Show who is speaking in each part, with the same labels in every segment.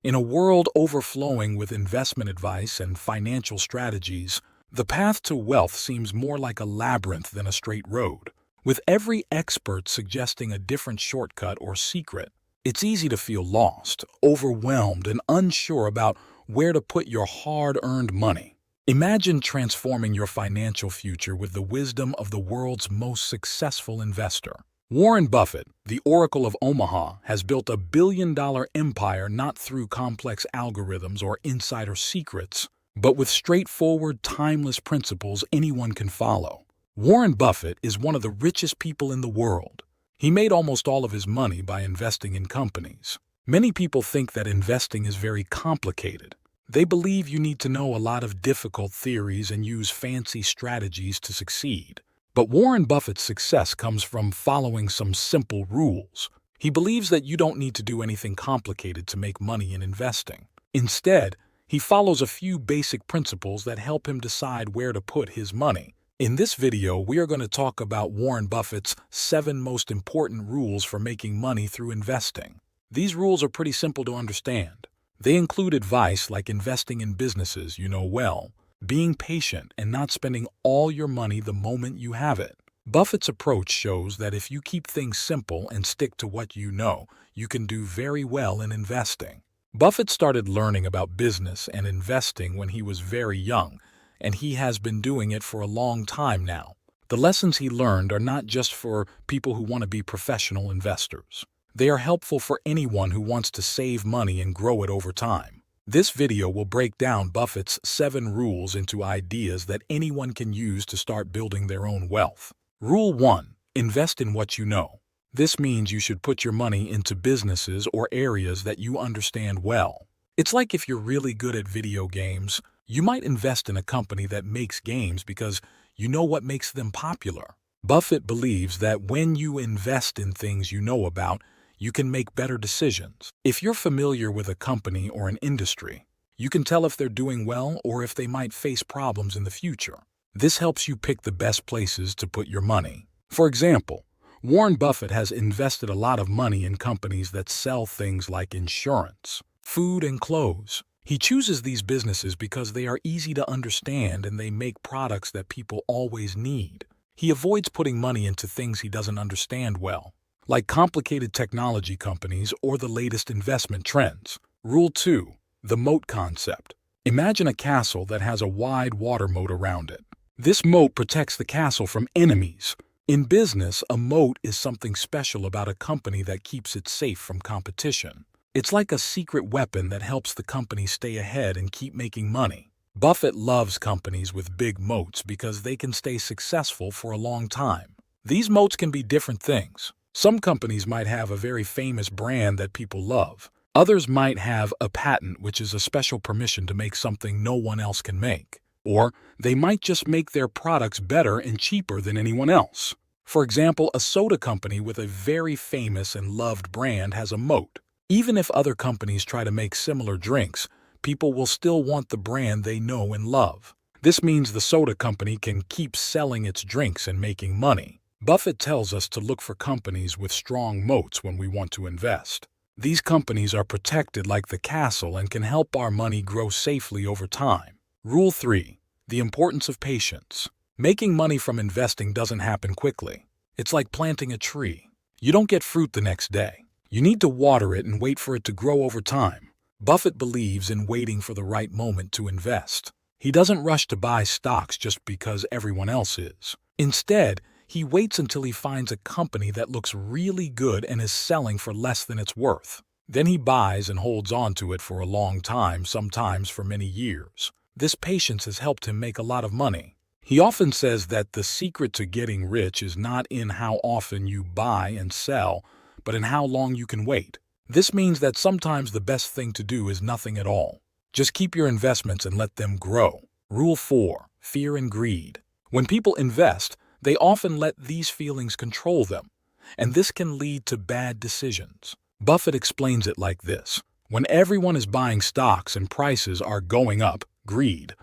Speaker 1: In a world overflowing with investment advice and financial strategies, the path to wealth seems more like a labyrinth than a straight road. With every expert suggesting a different shortcut or secret, it's easy to feel lost, overwhelmed, and unsure about where to put your hard-earned money. Imagine transforming your financial future with the wisdom of the world's most successful investor. Warren Buffett, the Oracle of Omaha, has built a billion-dollar empire not through complex algorithms or insider secrets, but with straightforward, timeless principles anyone can follow. Warren Buffett is one of the richest people in the world. He made almost all of his money by investing in companies. Many people think that investing is very complicated. They believe you need to know a lot of difficult theories and use fancy strategies to succeed. But Warren Buffett's success comes from following some simple rules. He believes that you don't need to do anything complicated to make money in investing. Instead, he follows a few basic principles that help him decide where to put his money. In this video, we are going to talk about Warren Buffett's 7 most important rules for making money through investing. These rules are pretty simple to understand. They include advice like investing in businesses you know well, being patient, and not spending all your money the moment you have it. Buffett's approach shows that if you keep things simple and stick to what you know, you can do very well in investing. Buffett started learning about business and investing when he was very young, and he has been doing it for a long time now. The lessons he learned are not just for people who want to be professional investors. They are helpful for anyone who wants to save money and grow it over time. This video will break down Buffett's 7 rules into ideas that anyone can use to start building their own wealth. Rule 1. Invest in what you know. This means you should put your money into businesses or areas that you understand well. It's like if you're really good at video games, you might invest in a company that makes games because you know what makes them popular. Buffett believes that when you invest in things you know about, you can make better decisions. If you're familiar with a company or an industry, you can tell if they're doing well or if they might face problems in the future. This helps you pick the best places to put your money. For example, Warren Buffett has invested a lot of money in companies that sell things like insurance, food, and clothes. He chooses these businesses because they are easy to understand and they make products that people always need. He avoids putting money into things he doesn't understand well, like complicated technology companies or the latest investment trends. Rule 2. The moat concept. Imagine a castle that has a wide water moat around it. This moat protects the castle from enemies. In business, a moat is something special about a company that keeps it safe from competition. It's like a secret weapon that helps the company stay ahead and keep making money. Buffett loves companies with big moats because they can stay successful for a long time. These moats can be different things. Some companies might have a very famous brand that people love. Others might have a patent, which is a special permission to make something no one else can make. Or they might just make their products better and cheaper than anyone else. For example, a soda company with a very famous and loved brand has a moat. Even if other companies try to make similar drinks, people will still want the brand they know and love. This means the soda company can keep selling its drinks and making money. Buffett tells us to look for companies with strong moats when we want to invest. These companies are protected like the castle and can help our money grow safely over time. Rule 3. The importance of patience. Making money from investing doesn't happen quickly. It's like planting a tree. You don't get fruit the next day. You need to water it and wait for it to grow over time. Buffett believes in waiting for the right moment to invest. He doesn't rush to buy stocks just because everyone else is. Instead, he waits until he finds a company that looks really good and is selling for less than it's worth. Then he buys and holds on to it for a long time, sometimes for many years. This patience has helped him make a lot of money. He often says that the secret to getting rich is not in how often you buy and sell, but in how long you can wait. This means that sometimes the best thing to do is nothing at all. Just keep your investments and let them grow. Rule 4. Fear and greed. When people invest, they often let these feelings control them, and this can lead to bad decisions. Buffett explains it like this. When everyone is buying stocks and prices are going up, greed.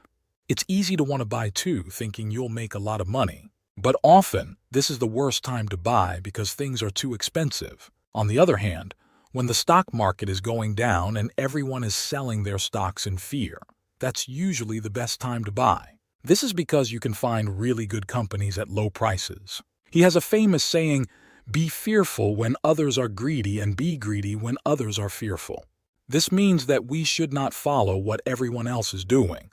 Speaker 1: It's easy to want to buy too, thinking you'll make a lot of money. But often, this is the worst time to buy because things are too expensive. On the other hand, When the stock market is going down and everyone is selling their stocks in fear, that's usually the best time to buy. This is because you can find really good companies at low prices. He has a famous saying, "Be fearful when others are greedy and be greedy when others are fearful." This means that we should not follow what everyone else is doing.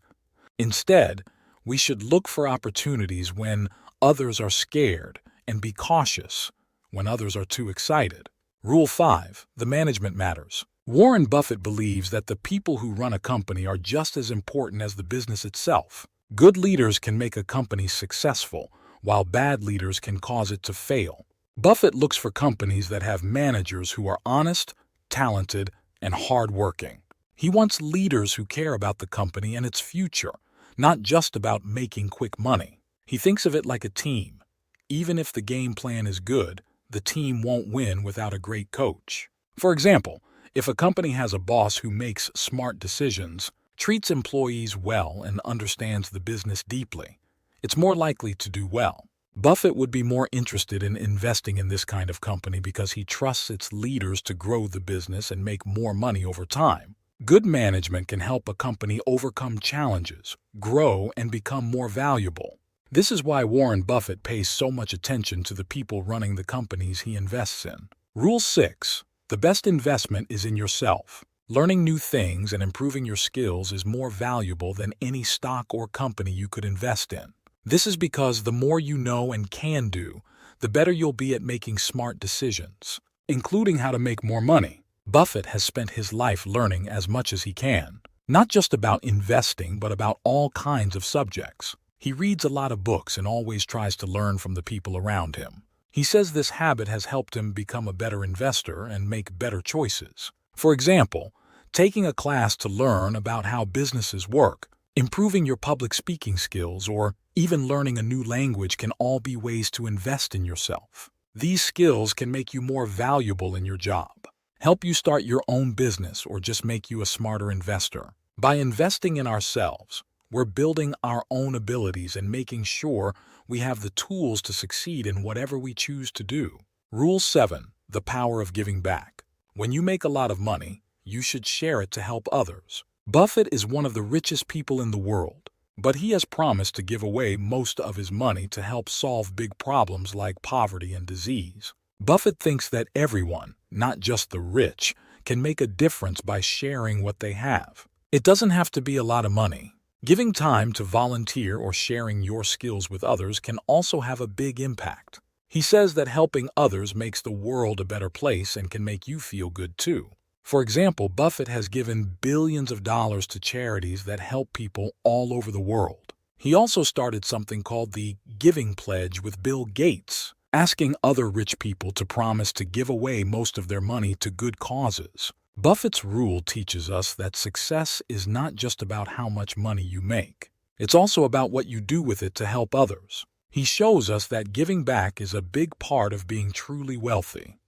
Speaker 1: Instead, we should look for opportunities when others are scared and be cautious when others are too excited. Rule 5. The management matters. Warren Buffett believes that the people who run a company are just as important as the business itself. Good leaders can make a company successful, while bad leaders can cause it to fail. Buffett looks for companies that have managers who are honest, talented, and hardworking. He wants leaders who care about the company and its future, not just about making quick money. He thinks of it like a team. Even if the game plan is good, the team won't win without a great coach. For example, if a company has a boss who makes smart decisions, treats employees well, and understands the business deeply, it's more likely to do well. Buffett would be more interested in investing in this kind of company because he trusts its leaders to grow the business and make more money over time. Good management can help a company overcome challenges, grow, and become more valuable. This is why Warren Buffett pays so much attention to the people running the companies he invests in. Rule 6. The best investment is in yourself. Learning new things and improving your skills is more valuable than any stock or company you could invest in. This is because the more you know and can do, the better you'll be at making smart decisions, including how to make more money. Buffett has spent his life learning as much as he can, not just about investing, but about all kinds of subjects. He reads a lot of books and always tries to learn from the people around him. He says this habit has helped him become a better investor and make better choices. For example, taking a class to learn about how businesses work, improving your public speaking skills, or even learning a new language can all be ways to invest in yourself. These skills can make you more valuable in your job, help you start your own business, or just make you a smarter investor. By investing in ourselves, we're building our own abilities and making sure we have the tools to succeed in whatever we choose to do. Rule 7. The power of giving back. When you make a lot of money, you should share it to help others. Buffett is one of the richest people in the world, but he has promised to give away most of his money to help solve big problems like poverty and disease. Buffett thinks that everyone, not just the rich, can make a difference by sharing what they have. It doesn't have to be a lot of money. Giving time to volunteer or sharing your skills with others can also have a big impact. He says that helping others makes the world a better place and can make you feel good too. For example, Buffett has given billions of dollars to charities that help people all over the world. He also started something called the Giving Pledge with Bill Gates, asking other rich people to promise to give away most of their money to good causes. Buffett's rule teaches us that success is not just about how much money you make. It's also about what you do with it to help others. He shows us that giving back is a big part of being truly wealthy.